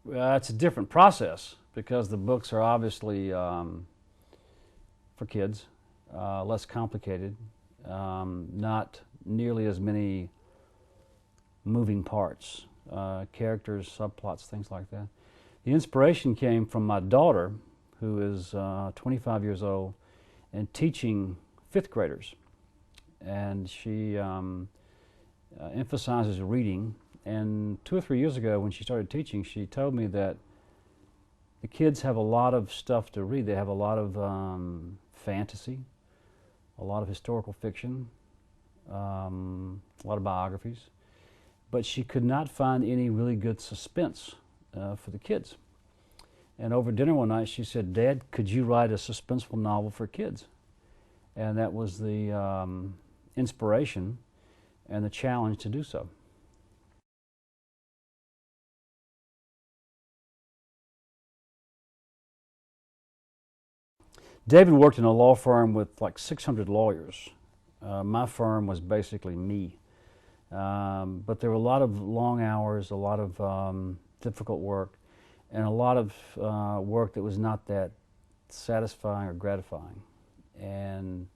It's a different process because the books are obviously for kids, less complicated, not nearly as many moving parts, characters, subplots, things like that. The inspiration came from my daughter, who is 25 years old and teaching fifth graders. And she emphasizes reading. And 2 or 3 years ago, when she started teaching, she told me that the kids have a lot of stuff to read. They have a lot of fantasy, a lot of historical fiction, a lot of biographies. But she could not find any really good suspense for the kids. And over dinner one night, she said, "Dad, could you write a suspenseful novel for kids?" And that was the inspiration and the challenge to do so. David worked in a law firm with like 600 lawyers. My firm was basically me. But there were a lot of long hours, a lot of difficult work, and a lot of work that was not that satisfying or gratifying. And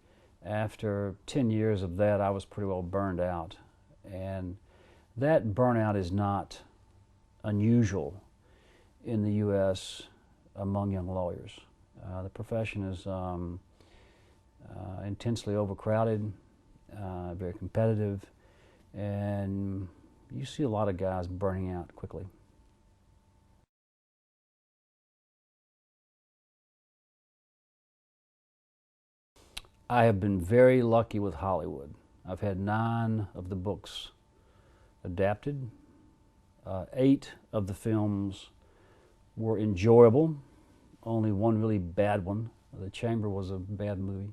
after 10 years of that, I was pretty well burned out. And that burnout is not unusual in the U.S. among young lawyers. The profession is intensely overcrowded, very competitive, and you see a lot of guys burning out quickly. I have been very lucky with Hollywood. I've had 9 of the books adapted. 8 of the films were enjoyable. Only one really bad one. The Chamber was a bad movie.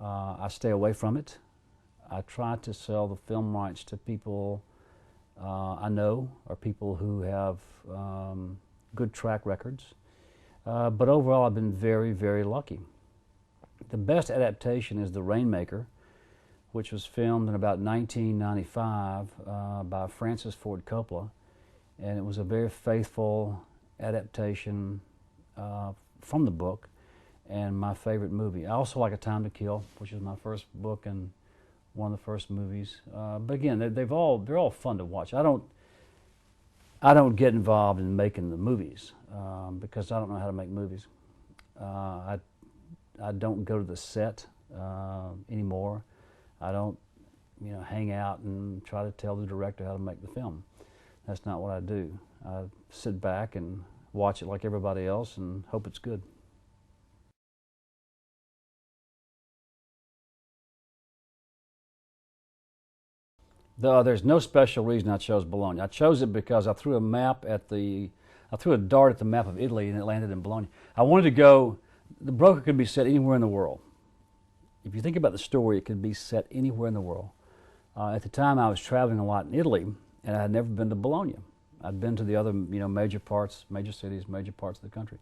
I stay away from it. I try to sell the film rights to people I know or people who have good track records. But overall, I've been very, very lucky. The best adaptation is The Rainmaker, which was filmed in about 1995 by Francis Ford Coppola, and it was a very faithful adaptation from the book and my favorite movie. I also like A Time to Kill, which is my first book and one of the first movies. But again, they're all fun to watch. I don't get involved in making the movies because I don't know how to make movies. I don't go to the set anymore. I don't, hang out and try to tell the director how to make the film. That's not what I do. I sit back and watch it like everybody else and hope it's good. There's no special reason I chose Bologna. I chose it because I threw a dart at the map of Italy and it landed in Bologna. I wanted to go. The Broker could be set anywhere in the world. If you think about the story, it could be set anywhere in the world. At the time, I was traveling a lot in Italy, and I had never been to Bologna. I'd been to the other, major cities, major parts of the country,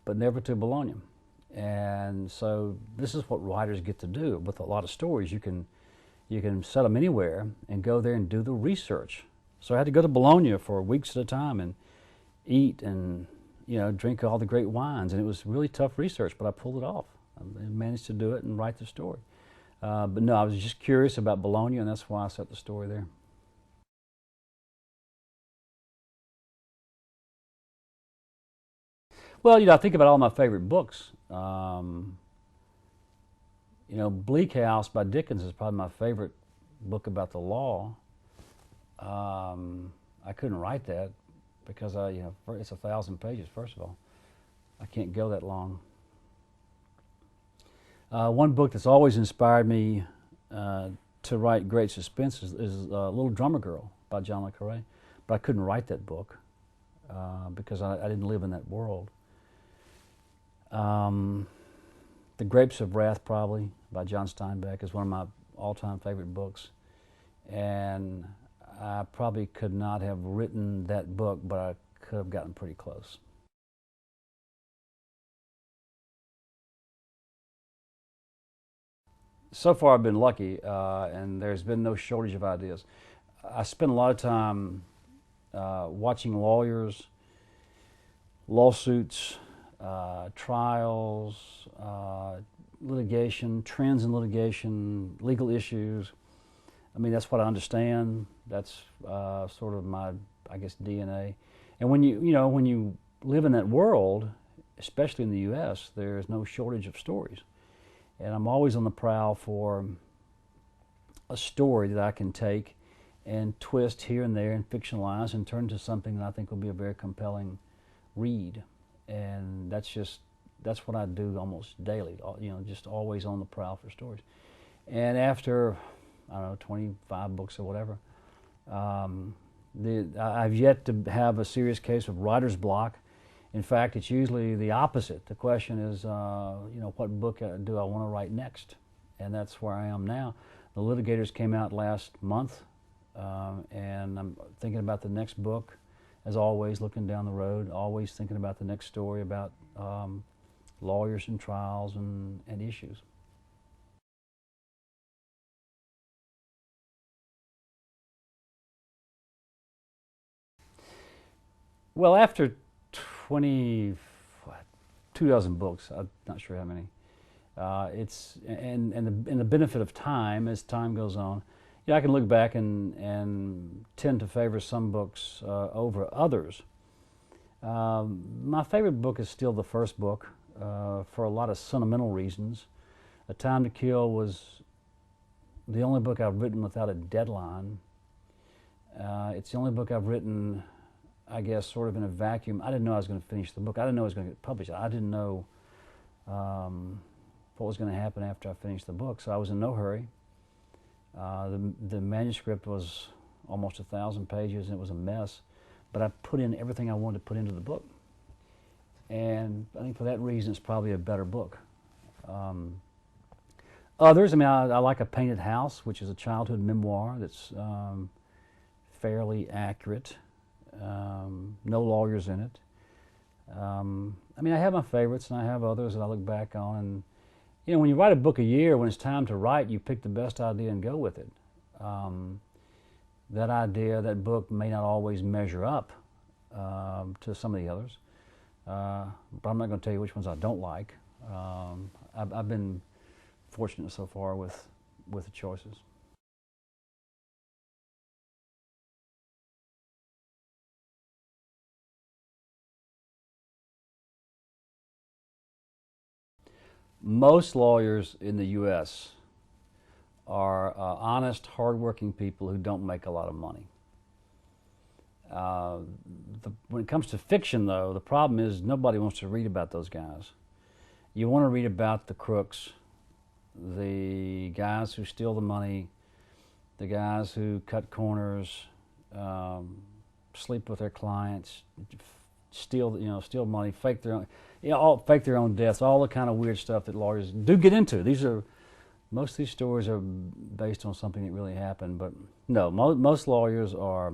but never to Bologna. And so this is what writers get to do with a lot of stories. You can set them anywhere and go there and do the research. So I had to go to Bologna for weeks at a time and eat and drink all the great wines, and it was really tough research, but I pulled it off. I managed to do it and write the story. But no, I was just curious about Bologna, and that's why I set the story there. Well, I think about all my favorite books. Bleak House by Dickens is probably my favorite book about the law. I couldn't write that because it's 1,000 pages. First of all, I can't go that long. One book that's always inspired me to write great suspense is Little Drummer Girl by John le Carre, but I couldn't write that book because I didn't live in that world. The Grapes of Wrath, probably, by John Steinbeck, is one of my all-time favorite books. And I probably could not have written that book, but I could have gotten pretty close. So far, I've been lucky, and there's been no shortage of ideas. I spend a lot of time watching lawyers lawsuits, trials, litigation, trends in litigation, legal issues. I mean, that's what I understand. That's sort of my, I guess, DNA. And when when you live in that world, especially in the U.S., there's no shortage of stories. And I'm always on the prowl for a story that I can take and twist here and there and fictionalize and turn into something that I think will be a very compelling read. And that's what I do almost daily, just always on the prowl for stories. And after, I don't know, 25 books or whatever, I've yet to have a serious case of writer's block. In fact, it's usually the opposite. The question is, what book do I want to write next? And that's where I am now. The Litigators came out last month, and I'm thinking about the next book, as always, looking down the road, always thinking about the next story about lawyers and trials and issues. Well, after 2 dozen books, I'm not sure how many, and the benefit of time, as time goes on, I can look back and tend to favor some books over others. My favorite book is still the first book, for a lot of sentimental reasons. A Time to Kill was the only book I've written without a deadline. It's the only book I've written, I guess, sort of in a vacuum. I didn't know I was going to finish the book. I didn't know it was going to get published. I didn't know what was going to happen after I finished the book, so I was in no hurry. The manuscript was almost 1,000 pages, and it was a mess, but I put in everything I wanted to put into the book. And I think for that reason, it's probably a better book. Others, I like A Painted House, which is a childhood memoir that's fairly accurate. No lawyers in it. I have my favorites, and I have others that I look back on. And when you write a book a year, when it's time to write, you pick the best idea and go with it. That idea, that book may not always measure up to some of the others, but I'm not going to tell you which ones I don't like. I've been fortunate so far with the choices. Most lawyers in the U.S. are honest, hardworking people who don't make a lot of money. When it comes to fiction, though, the problem is nobody wants to read about those guys. You want to read about the crooks, the guys who steal the money, the guys who cut corners, sleep with their clients, steal money, fake their own deaths, all the kind of weird stuff that lawyers do get into. Most of these stories are based on something that really happened, but no, most lawyers are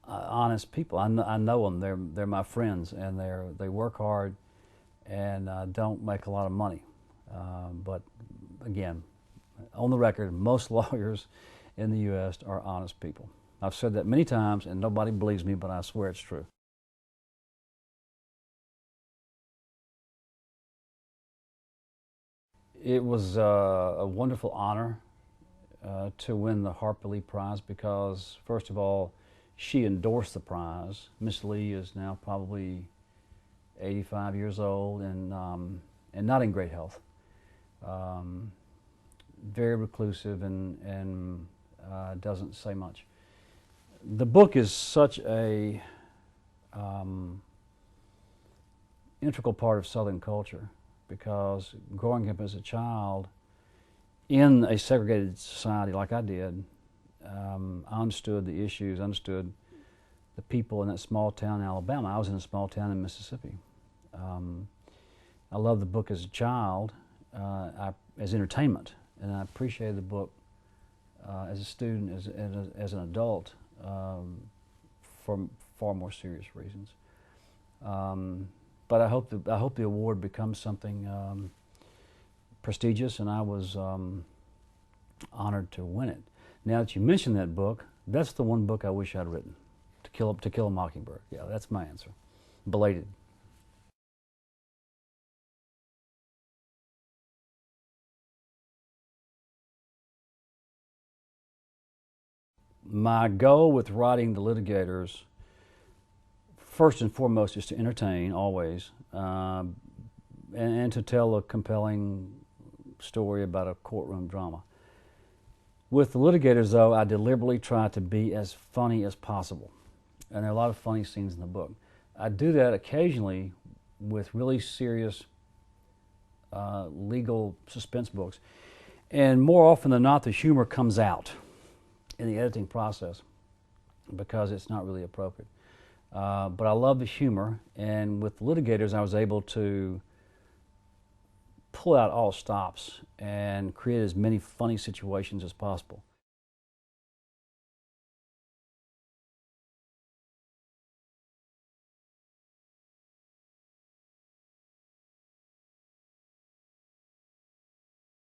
honest people. I know them. They're my friends, and they work hard and don't make a lot of money. But again, on the record, most lawyers in the U.S. are honest people. I've said that many times, and nobody believes me, but I swear it's true. It was a wonderful honor to win the Harper Lee Prize because, first of all, she endorsed the prize. Miss Lee is now probably 85 years old and not in great health. Very reclusive and doesn't say much. The book is such a integral part of Southern culture because growing up as a child in a segregated society like I did, I understood the issues, understood the people in that small town in Alabama. I was in a small town in Mississippi. I loved the book as a child, as entertainment, and I appreciated the book as a student, as an adult, for far more serious reasons. But I hope the award becomes something prestigious, and I was honored to win it. Now that you mentioned that book, that's the one book I wish I'd written, To Kill a Mockingbird. Yeah, that's my answer. belated. My goal with writing The Litigators, first and foremost, is to entertain always, and to tell a compelling story about a courtroom drama. With The Litigators, though, I deliberately try to be as funny as possible, and there are a lot of funny scenes in the book. I do that occasionally with really serious legal suspense books, and more often than not, the humor comes out in the editing process because it's not really appropriate. But I love the humor, and with the Litigators I was able to pull out all stops and create as many funny situations as possible.